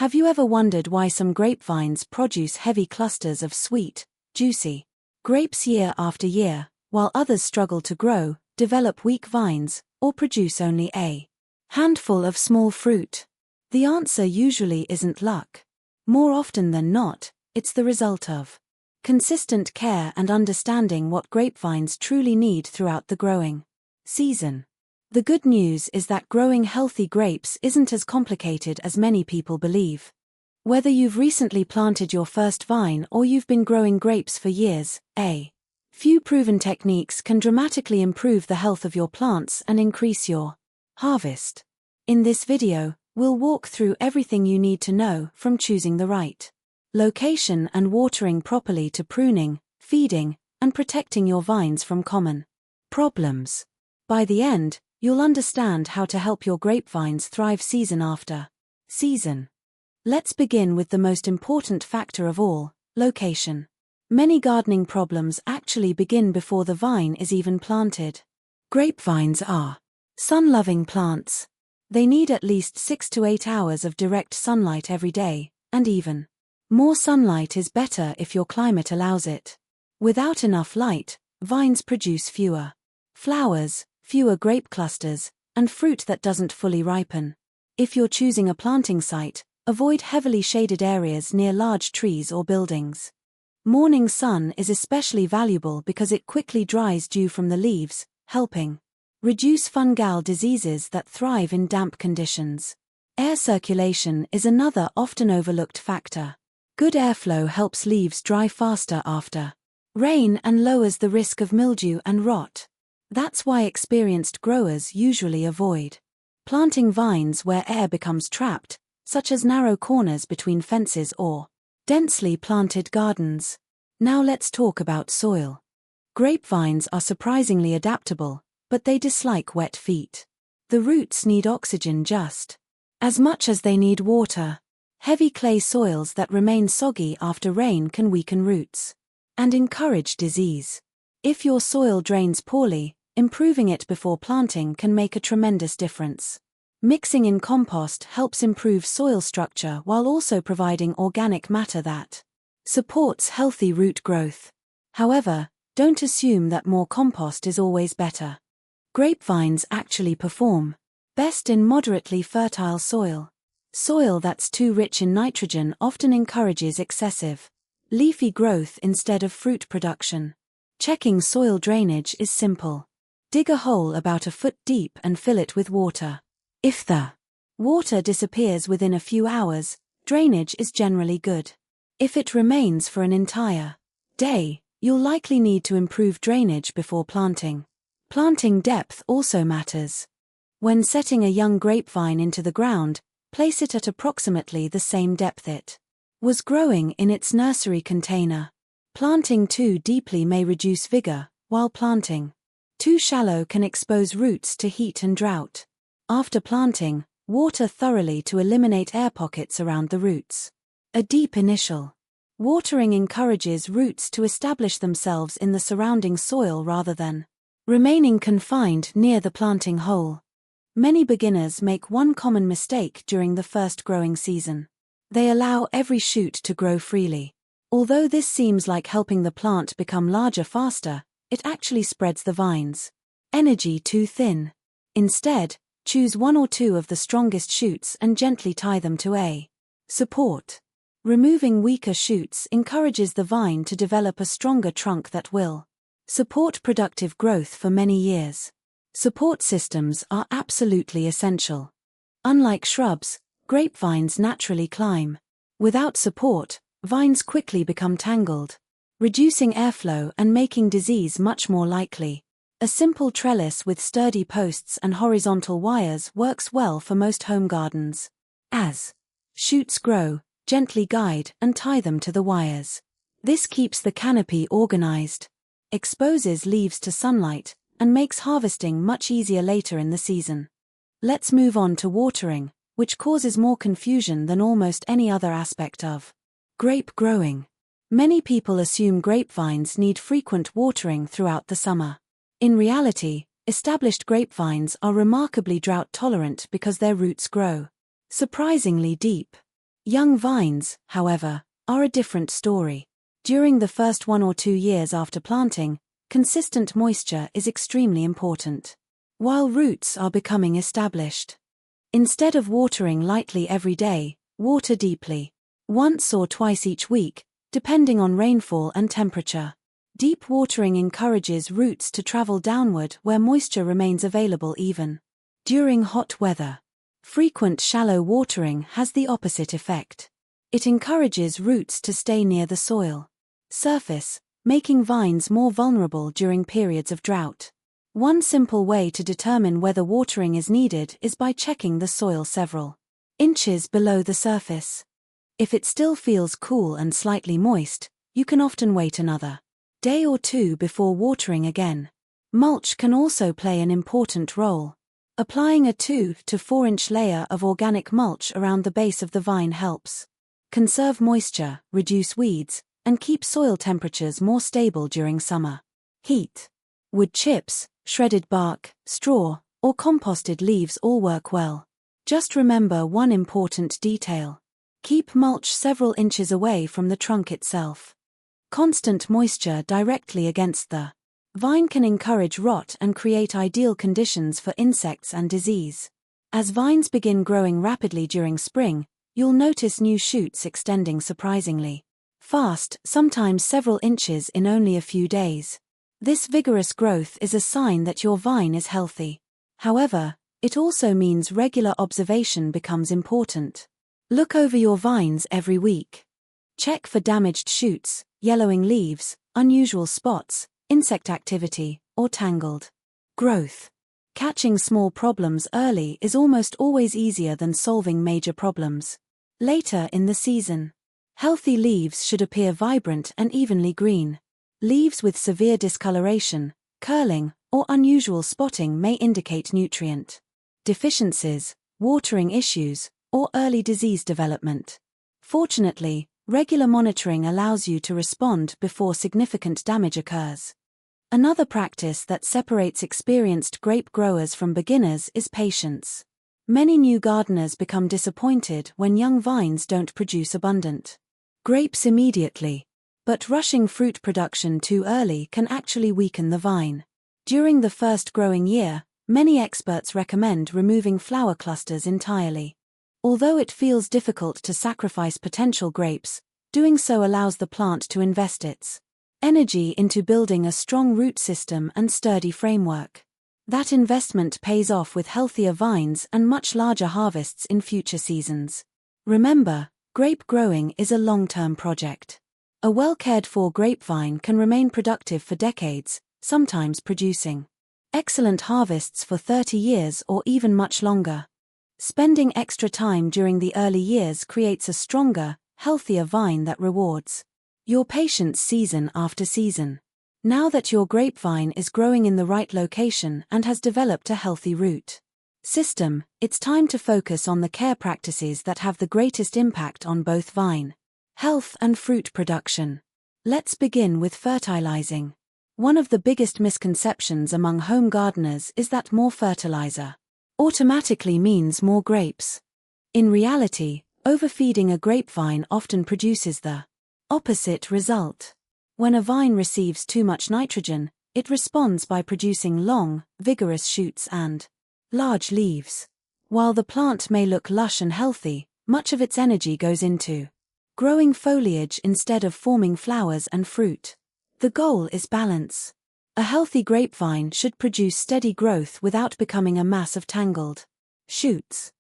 Have you ever wondered why some grapevines produce heavy clusters of sweet, juicy grapes year after year, while others struggle to grow, develop weak vines, or produce only a handful of small fruit? The answer usually isn't luck. More often than not, it's the result of consistent care and understanding what grapevines truly need throughout the growing season. The good news is that growing healthy grapes isn't as complicated as many people believe. Whether you've recently planted your first vine or you've been growing grapes for years, a few proven techniques can dramatically improve the health of your plants and increase your harvest. In this video, we'll walk through everything you need to know, from choosing the right location and watering properly to pruning, feeding, and protecting your vines from common problems. By the end, you'll understand how to help your grapevines thrive season after season. Let's begin with the most important factor of all, location. Many gardening problems actually begin before the vine is even planted. Grapevines are sun-loving plants. They need at least 6 to 8 hours of direct sunlight every day, and even more sunlight is better if your climate allows it. Without enough light, vines produce fewer flowers, fewer grape clusters, and fruit that doesn't fully ripen. If you're choosing a planting site, avoid heavily shaded areas near large trees or buildings. Morning sun is especially valuable because it quickly dries dew from the leaves, helping reduce fungal diseases that thrive in damp conditions. Air circulation is another often overlooked factor. Good airflow helps leaves dry faster after rain and lowers the risk of mildew and rot. That's why experienced growers usually avoid planting vines where air becomes trapped, such as narrow corners between fences or densely planted gardens. Now let's talk about soil. Grapevines are surprisingly adaptable, but they dislike wet feet. The roots need oxygen just as much as they need water. Heavy clay soils that remain soggy after rain can weaken roots and encourage disease. If your soil drains poorly, improving it before planting can make a tremendous difference. Mixing in compost helps improve soil structure while also providing organic matter that supports healthy root growth. However, don't assume that more compost is always better. Grapevines actually perform best in moderately fertile soil. Soil that's too rich in nitrogen often encourages excessive leafy growth instead of fruit production. Checking soil drainage is simple. Dig a hole about a foot deep and fill it with water. If the water disappears within a few hours, drainage is generally good. If it remains for an entire day, you'll likely need to improve drainage before planting. Planting depth also matters. When setting a young grapevine into the ground, place it at approximately the same depth it was growing in its nursery container. Planting too deeply may reduce vigor, while planting too shallow can expose roots to heat and drought. After planting, water thoroughly to eliminate air pockets around the roots. A deep initial watering encourages roots to establish themselves in the surrounding soil rather than remaining confined near the planting hole. Many beginners make one common mistake during the first growing season. They allow every shoot to grow freely. Although this seems like helping the plant become larger faster, it actually spreads the vine's energy too thin. Instead, choose one or two of the strongest shoots and gently tie them to a support. Removing weaker shoots encourages the vine to develop a stronger trunk that will support productive growth for many years. Support systems are absolutely essential. Unlike shrubs, grapevines naturally climb. Without support, vines quickly become tangled, reducing airflow and making disease much more likely. A simple trellis with sturdy posts and horizontal wires works well for most home gardens. As shoots grow, gently guide and tie them to the wires. This keeps the canopy organized, exposes leaves to sunlight, and makes harvesting much easier later in the season. Let's move on to watering, which causes more confusion than almost any other aspect of grape growing. Many people assume grapevines need frequent watering throughout the summer. In reality, established grapevines are remarkably drought-tolerant because their roots grow surprisingly deep. Young vines, however, are a different story. During the first 1 or 2 years after planting, consistent moisture is extremely important. While roots are becoming established. Instead of watering lightly every day, water deeply. Once or twice each week, depending on rainfall and temperature. Deep watering encourages roots to travel downward where moisture remains available even during hot weather. Frequent shallow watering has the opposite effect. It encourages roots to stay near the soil surface, making vines more vulnerable during periods of drought. One simple way to determine whether watering is needed is by checking the soil several inches below the surface. If it still feels cool and slightly moist, you can often wait another day or 2 before watering again. Mulch can also play an important role. Applying a 2 to 4 inch layer of organic mulch around the base of the vine helps conserve moisture, reduce weeds, and keep soil temperatures more stable during summer heat. Wood chips, shredded bark, straw, or composted leaves all work well. Just remember one important detail. Keep mulch several inches away from the trunk itself. Constant moisture directly against the vine can encourage rot and create ideal conditions for insects and disease. As vines begin growing rapidly during spring, you'll notice new shoots extending surprisingly fast, sometimes several inches in only a few days. This vigorous growth is a sign that your vine is healthy. However, it also means regular observation becomes important. Look over your vines every week. Check for damaged shoots, yellowing leaves, unusual spots, insect activity, or tangled growth. Catching small problems early is almost always easier than solving major problems later in the season. Healthy leaves should appear vibrant and evenly green. Leaves with severe discoloration, curling, or unusual spotting may indicate nutrient deficiencies, watering issues, or early disease development. Fortunately, regular monitoring allows you to respond before significant damage occurs. Another practice that separates experienced grape growers from beginners is patience. Many new gardeners become disappointed when young vines don't produce abundant grapes immediately. But rushing fruit production too early can actually weaken the vine. During the first growing year, many experts recommend removing flower clusters entirely. Although it feels difficult to sacrifice potential grapes, doing so allows the plant to invest its energy into building a strong root system and sturdy framework. That investment pays off with healthier vines and much larger harvests in future seasons. Remember, grape growing is a long-term project. A well-cared-for grapevine can remain productive for decades, sometimes producing excellent harvests for 30 years or even much longer. Spending extra time during the early years creates a stronger, healthier vine that rewards your patience season after season. Now that your grapevine is growing in the right location and has developed a healthy root system, it's time to focus on the care practices that have the greatest impact on both vine health and fruit production. Let's begin with fertilizing. One of the biggest misconceptions among home gardeners is that more fertilizer automatically means more grapes. In reality, overfeeding a grapevine often produces the opposite result. When a vine receives too much nitrogen, it responds by producing long, vigorous shoots and large leaves. While the plant may look lush and healthy, much of its energy goes into growing foliage instead of forming flowers and fruit. The goal is balance. A healthy grapevine should produce steady growth without becoming a mass of tangled shoots.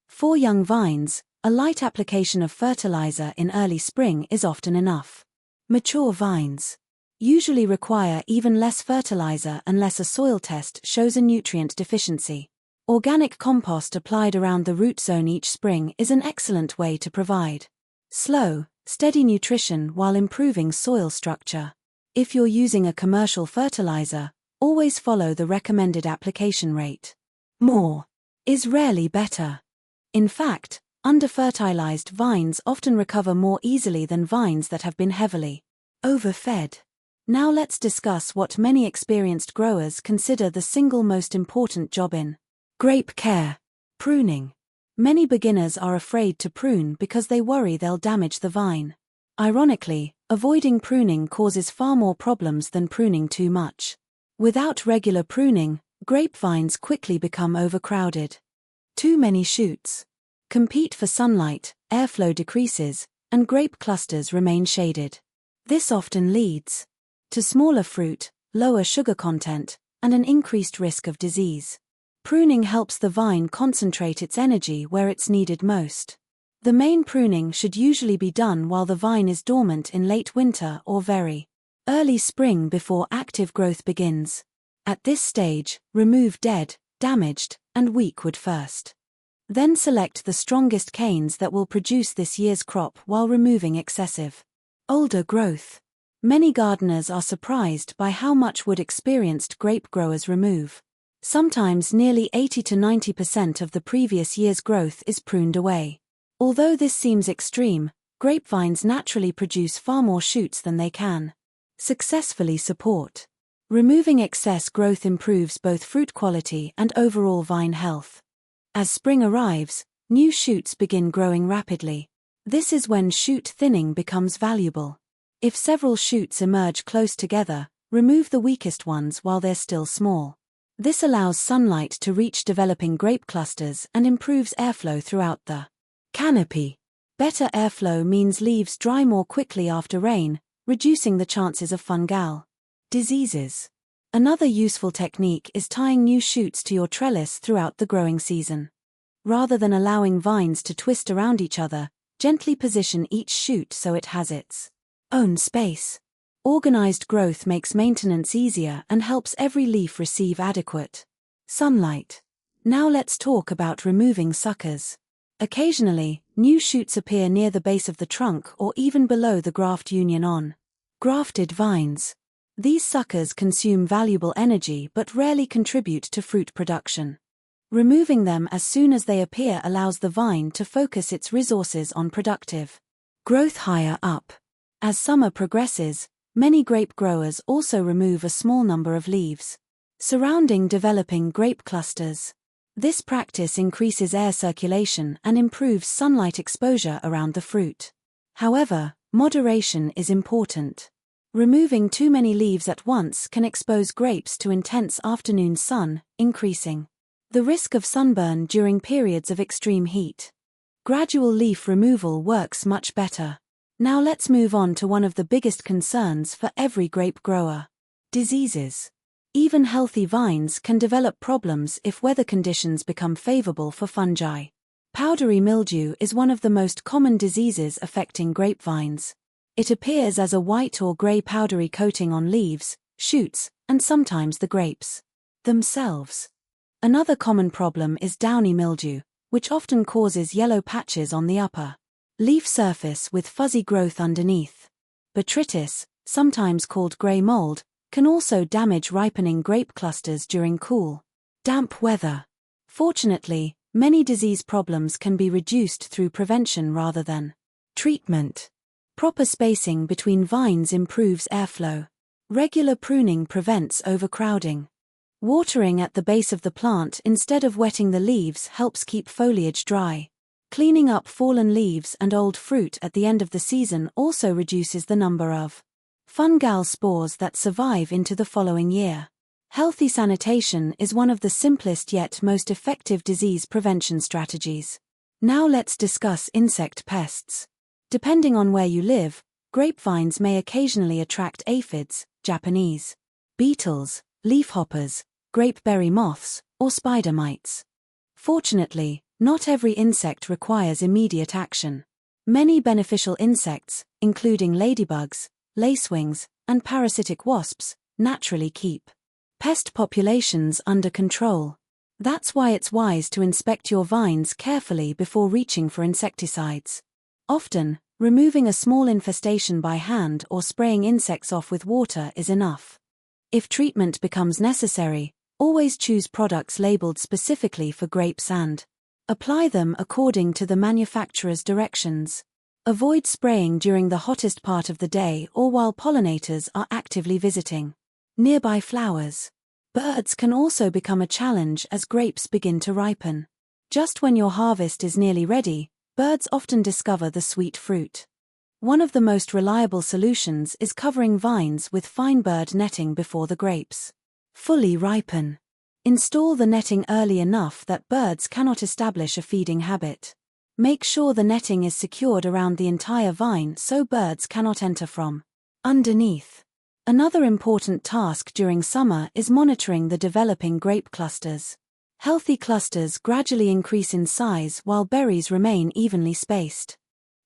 For young vines, a light application of fertilizer in early spring is often enough. Mature vines usually require even less fertilizer unless a soil test shows a nutrient deficiency. Organic compost applied around the root zone each spring is an excellent way to provide slow, steady nutrition while improving soil structure. If you're using a commercial fertilizer, always follow the recommended application rate. More is rarely better. In fact, under-fertilized vines often recover more easily than vines that have been heavily overfed. Now let's discuss what many experienced growers consider the single most important job in grape care: pruning. Many beginners are afraid to prune because they worry they'll damage the vine. Ironically, avoiding pruning causes far more problems than pruning too much. Without regular pruning, grapevines quickly become overcrowded. Too many shoots compete for sunlight, airflow decreases, and grape clusters remain shaded. This often leads to smaller fruit, lower sugar content, and an increased risk of disease. Pruning helps the vine concentrate its energy where it's needed most. The main pruning should usually be done while the vine is dormant in late winter or very early spring before active growth begins. At this stage, remove dead, damaged, and weak wood first. Then select the strongest canes that will produce this year's crop while removing excessive older growth. Many gardeners are surprised by how much wood experienced grape growers remove. Sometimes nearly 80 to 90% of the previous year's growth is pruned away. Although this seems extreme, grapevines naturally produce far more shoots than they can successfully support. Removing excess growth improves both fruit quality and overall vine health. As spring arrives, new shoots begin growing rapidly. This is when shoot thinning becomes valuable. If several shoots emerge close together, remove the weakest ones while they're still small. This allows sunlight to reach developing grape clusters and improves airflow throughout the canopy. Better airflow means leaves dry more quickly after rain, reducing the chances of fungal diseases. Another useful technique is tying new shoots to your trellis throughout the growing season. Rather than allowing vines to twist around each other, gently position each shoot so it has its own space. Organized growth makes maintenance easier and helps every leaf receive adequate sunlight. Now let's talk about removing suckers. Occasionally, new shoots appear near the base of the trunk or even below the graft union on grafted vines. These suckers consume valuable energy but rarely contribute to fruit production. Removing them as soon as they appear allows the vine to focus its resources on productive growth higher up. As summer progresses, many grape growers also remove a small number of leaves surrounding developing grape clusters. This practice increases air circulation and improves sunlight exposure around the fruit. However, moderation is important. Removing too many leaves at once can expose grapes to intense afternoon sun, increasing the risk of sunburn during periods of extreme heat. Gradual leaf removal works much better. Now let's move on to one of the biggest concerns for every grape grower: diseases. Even healthy vines can develop problems if weather conditions become favorable for fungi. Powdery mildew is one of the most common diseases affecting grapevines. It appears as a white or gray powdery coating on leaves, shoots, and sometimes the grapes themselves. Another common problem is downy mildew, which often causes yellow patches on the upper leaf surface with fuzzy growth underneath. Botrytis, sometimes called gray mold, can also damage ripening grape clusters during cool, damp weather. Fortunately, many disease problems can be reduced through prevention rather than treatment. Proper spacing between vines improves airflow. Regular pruning prevents overcrowding. Watering at the base of the plant instead of wetting the leaves helps keep foliage dry. Cleaning up fallen leaves and old fruit at the end of the season also reduces the number of fungal spores that survive into the following year. Healthy sanitation is one of the simplest yet most effective disease prevention strategies. Now let's discuss insect pests. Depending on where you live, grapevines may occasionally attract aphids, Japanese beetles, leafhoppers, grapeberry moths, or spider mites. Fortunately, not every insect requires immediate action. Many beneficial insects, including ladybugs, lacewings, and parasitic wasps, naturally keep pest populations under control. That's why it's wise to inspect your vines carefully before reaching for insecticides. Often, removing a small infestation by hand or spraying insects off with water is enough. If treatment becomes necessary, always choose products labeled specifically for grapes and apply them according to the manufacturer's directions. Avoid spraying during the hottest part of the day or while pollinators are actively visiting nearby flowers. Birds can also become a challenge as grapes begin to ripen. Just when your harvest is nearly ready, birds often discover the sweet fruit. One of the most reliable solutions is covering vines with fine bird netting before the grapes fully ripen. Install the netting early enough that birds cannot establish a feeding habit. Make sure the netting is secured around the entire vine so birds cannot enter from underneath. Another important task during summer is monitoring the developing grape clusters. Healthy clusters gradually increase in size while berries remain evenly spaced.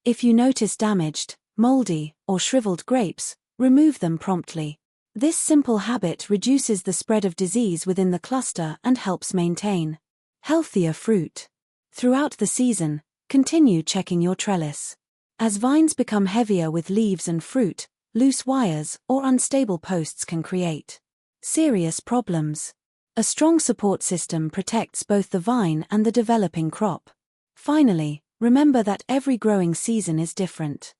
If you notice damaged, moldy, or shriveled grapes, remove them promptly. This simple habit reduces the spread of disease within the cluster and helps maintain healthier fruit. Throughout the season, continue checking your trellis. As vines become heavier with leaves and fruit, loose wires or unstable posts can create serious problems. A strong support system protects both the vine and the developing crop. Finally, remember that every growing season is different.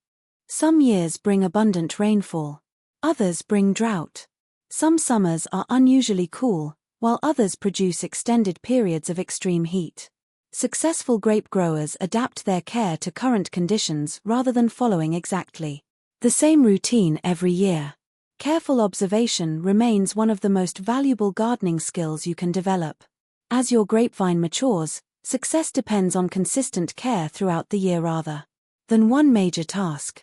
Some years bring abundant rainfall. Others bring drought. Some summers are unusually cool, while others produce extended periods of extreme heat. Successful grape growers adapt their care to current conditions rather than following exactly the same routine every year. Careful observation remains one of the most valuable gardening skills you can develop. As your grapevine matures, success depends on consistent care throughout the year rather than one major task.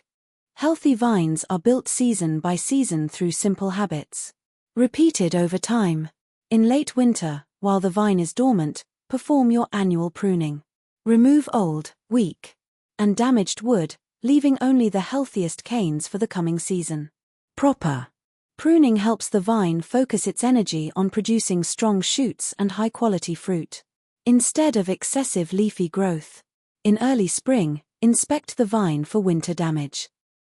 Healthy vines are built season by season through simple habits, repeated over time. In late winter, while the vine is dormant, perform your annual pruning. Remove old, weak, and damaged wood, leaving only the healthiest canes for the coming season. Proper pruning helps the vine focus its energy on producing strong shoots and high-quality fruit, instead of excessive leafy growth. In early spring, inspect the vine for winter damage.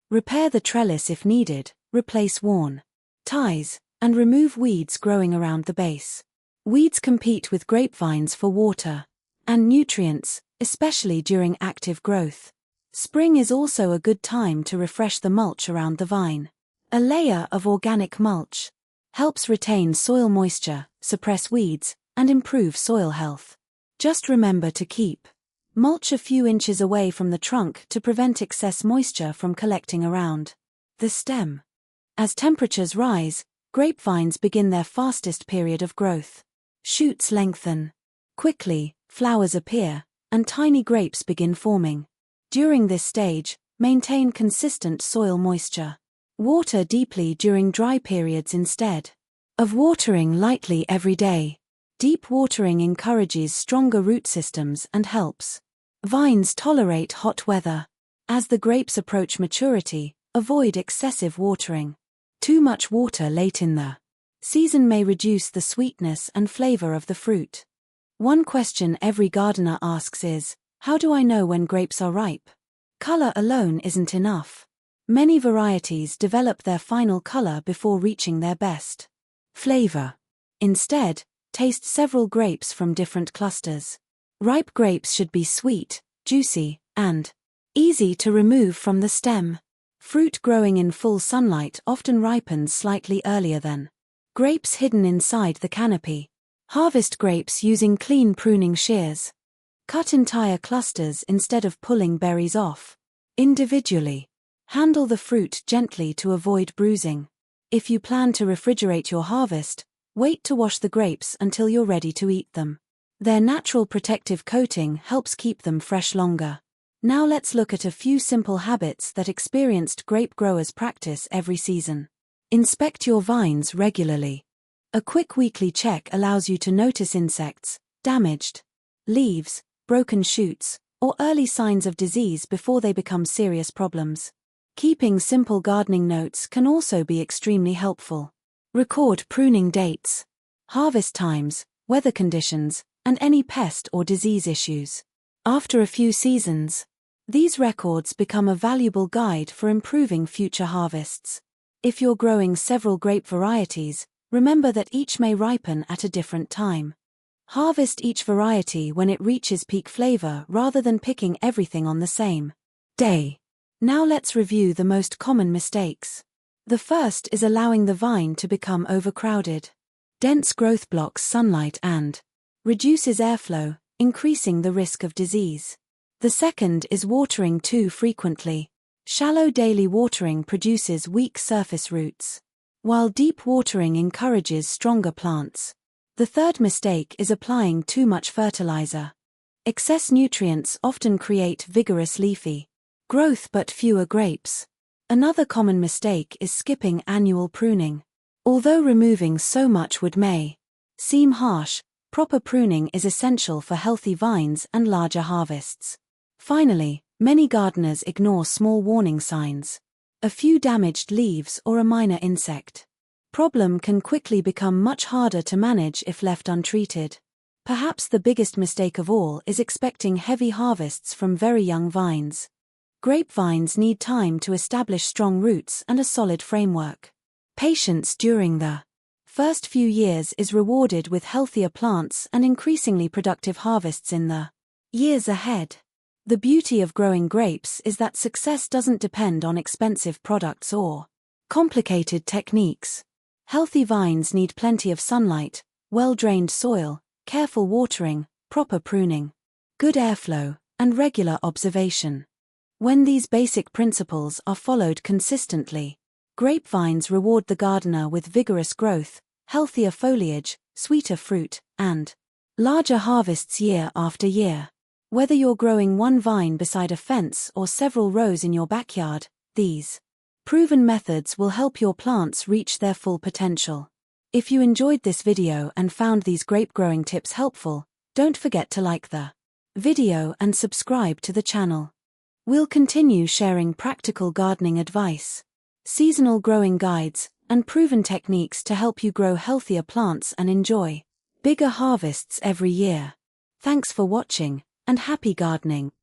Repair the trellis if needed, replace worn ties, and remove weeds growing around the base. Weeds compete with grapevines for water and nutrients, especially during active growth. Spring is also a good time to refresh the mulch around the vine. A layer of organic mulch helps retain soil moisture, suppress weeds, and improve soil health. Just remember to keep mulch a few inches away from the trunk to prevent excess moisture from collecting around the stem. As temperatures rise, grapevines begin their fastest period of growth. Shoots lengthen quickly, flowers appear, and tiny grapes begin forming. During this stage, maintain consistent soil moisture. Water deeply during dry periods instead of watering lightly every day. Deep watering encourages stronger root systems and helps vines tolerate hot weather. As the grapes approach maturity, avoid excessive watering. Too much water late in the season may reduce the sweetness and flavor of the fruit. One question every gardener asks is, how do I know when grapes are ripe? Color alone isn't enough. Many varieties develop their final color before reaching their best flavor. Instead, taste several grapes from different clusters. Ripe grapes should be sweet, juicy, and easy to remove from the stem. Fruit growing in full sunlight often ripens slightly earlier than grapes hidden inside the canopy. Harvest grapes using clean pruning shears. Cut entire clusters instead of pulling berries off individually. Handle the fruit gently to avoid bruising. If you plan to refrigerate your harvest, wait to wash the grapes until you're ready to eat them. Their natural protective coating helps keep them fresh longer. Now let's look at a few simple habits that experienced grape growers practice every season. Inspect your vines regularly. A quick weekly check allows you to notice insects, damaged leaves, broken shoots, or early signs of disease before they become serious problems. Keeping simple gardening notes can also be extremely helpful. Record pruning dates, harvest times, weather conditions, and any pest or disease issues. After a few seasons, these records become a valuable guide for improving future harvests. If you're growing several grape varieties, remember that each may ripen at a different time. Harvest each variety when it reaches peak flavor rather than picking everything on the same day. Now let's review the most common mistakes. The first is allowing the vine to become overcrowded. Dense growth blocks sunlight and reduces airflow, increasing the risk of disease. The second is watering too frequently. Shallow daily watering produces weak surface roots, while deep watering encourages stronger plants. The third mistake is applying too much fertilizer. Excess nutrients often create vigorous leafy growth but fewer grapes. Another common mistake is skipping annual pruning. Although removing so much would may seem harsh, proper pruning is essential for healthy vines and larger harvests. Finally, many gardeners ignore small warning signs. A few damaged leaves or a minor insect problem can quickly become much harder to manage if left untreated. Perhaps the biggest mistake of all is expecting heavy harvests from very young vines. Grapevines need time to establish strong roots and a solid framework. Patience during the first few years is rewarded with healthier plants and increasingly productive harvests in the years ahead. The beauty of growing grapes is that success doesn't depend on expensive products or complicated techniques. Healthy vines need plenty of sunlight, well-drained soil, careful watering, proper pruning, good airflow, and regular observation. When these basic principles are followed consistently, grapevines reward the gardener with vigorous growth, healthier foliage, sweeter fruit, and larger harvests year after year. Whether you're growing one vine beside a fence or several rows in your backyard, these proven methods will help your plants reach their full potential. If you enjoyed this video and found these grape growing tips helpful, don't forget to like the video and subscribe to the channel. We'll continue sharing practical gardening advice, seasonal growing guides, and proven techniques to help you grow healthier plants and enjoy bigger harvests every year. Thanks for watching, and happy gardening.